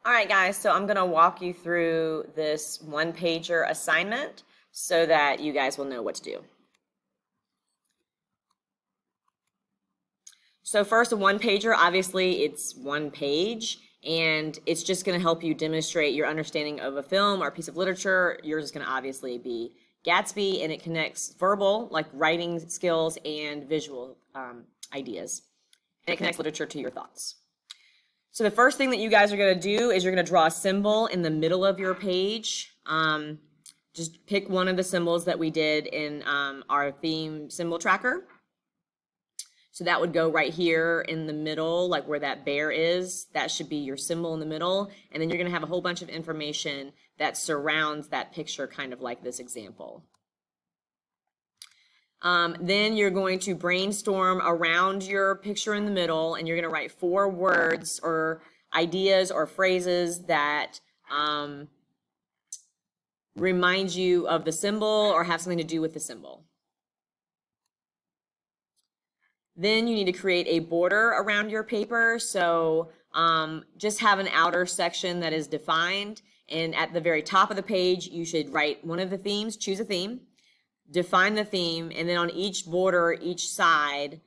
All right, guys, so I'm going to walk you through this one-pager assignment so that you guys will know what to do. So first, a one-pager, obviously it's one page, and it's just going to help you demonstrate your understanding of a film or a piece of literature. Yours is going to obviously be Gatsby, and it connects verbal, like writing skills, and visual ideas. And it connects literature to your thoughts. So the first thing that you guys are going to do is you're going to draw a symbol in the middle of your page. Just pick one of the symbols that we did in our theme symbol tracker. So that would go right here in the middle, like where that bear is. That should be your symbol in the middle. And then you're going to have a whole bunch of information that surrounds that picture, kind of like this example. Then you're going to brainstorm around your picture in the middle, and you're going to write 4 words or ideas or phrases that remind you of the symbol or have something to do with the symbol. Then you need to create a border around your paper. So just have an outer section that is defined, and at the very top of the page you should write one of the themes, choose a theme. Define the theme, and then on each border, each side,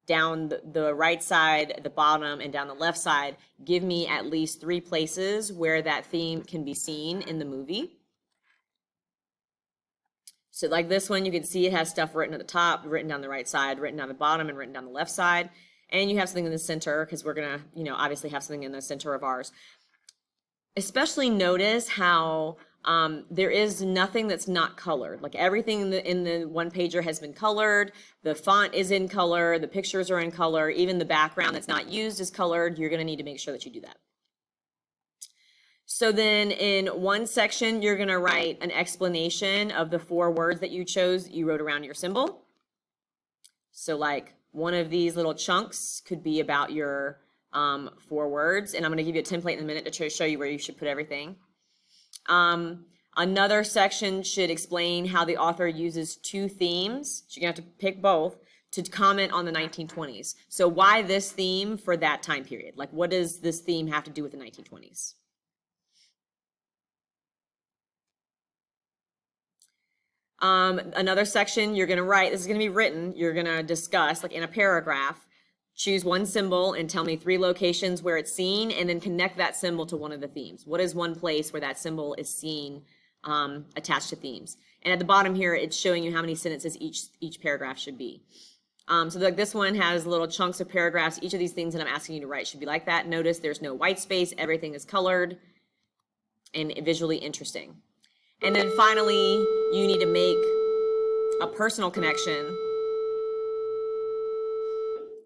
down the right side, the bottom, and down the left side, give me at least 3 places where that theme can be seen in the movie. So like this one, you can see it has stuff written at the top, written down the right side, written down the bottom, and written down the left side. And you have something in the center, because we're going to, obviously have something in the center of ours. Especially notice how there is nothing that's not colored. Like everything in the one pager has been colored. The font is in color. The pictures are in color. Even the background that's not used is colored. You're going to need to make sure that you do that. So then in one section, you're going to write an explanation of the 4 words that you chose, you wrote around your symbol. So like one of these little chunks could be about your 4 words. And I'm going to give you a template in a minute to show you where you should put everything. Another section should explain how the author uses 2 themes. So you're going to have to pick both to comment on the 1920s. So why this theme for that time period? Like, what does this theme have to do with the 1920s? Another section you're going to write, this is going to be written, you're going to discuss, like in a paragraph, choose one symbol and tell me 3 locations where it's seen, and then connect that symbol to one of the themes. What is one place where that symbol is seen attached to themes? And at the bottom here, it's showing you how many sentences each paragraph should be. So like this one has little chunks of paragraphs. Each of these things that I'm asking you to write should be like that. Notice there's no white space. Everything is colored and visually interesting. And then finally, you need to make a personal connection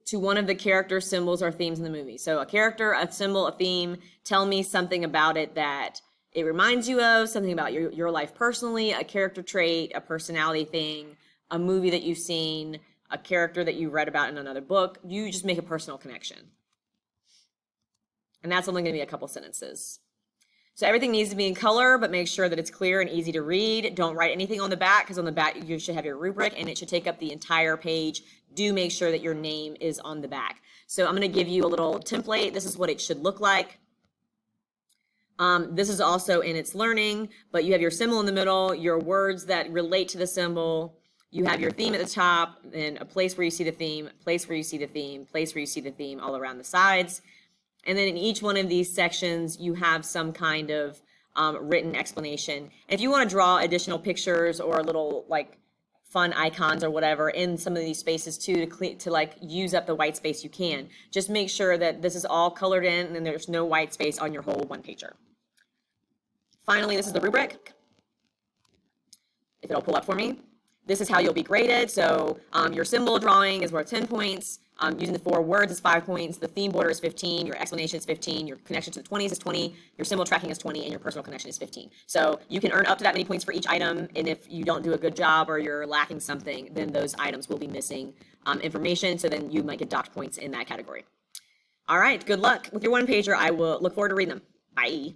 to one of the character symbols or themes in the movie. So a character, a symbol, a theme, tell me something about it that it reminds you of, something about your life personally, a character trait, a personality thing, a movie that you've seen, a character that you read about in another book. You just make a personal connection. And that's only going to be a couple sentences. So everything needs to be in color, but make sure that it's clear and easy to read. Don't write anything on the back, because on the back you should have your rubric and it should take up the entire page. Do make sure that your name is on the back. So I'm going to give you a little template. This is what it should look like. This is also in its learning, but you have your symbol in the middle, your words that relate to the symbol. You have your theme at the top, then a place where you see the theme, place where you see the theme, place where you see the theme all around the sides. And then in each one of these sections, you have some kind of written explanation. If you want to draw additional pictures or little like fun icons or whatever in some of these spaces too, to like use up the white space, you can. Just make sure that this is all colored in and then there's no white space on your whole one pager. Finally, this is the rubric. If it'll pull up for me. This is how you'll be graded. So your symbol drawing is worth 10 points. Using the 4 words is 5 points. The theme border is 15. Your explanation is 15. Your connection to the 20s is 20. Your symbol tracking is 20, and your personal connection is 15. So you can earn up to that many points for each item. And if you don't do a good job or you're lacking something, then those items will be missing information. So then you might get docked points in that category. All right. Good luck with your one pager. I will look forward to reading them. Bye.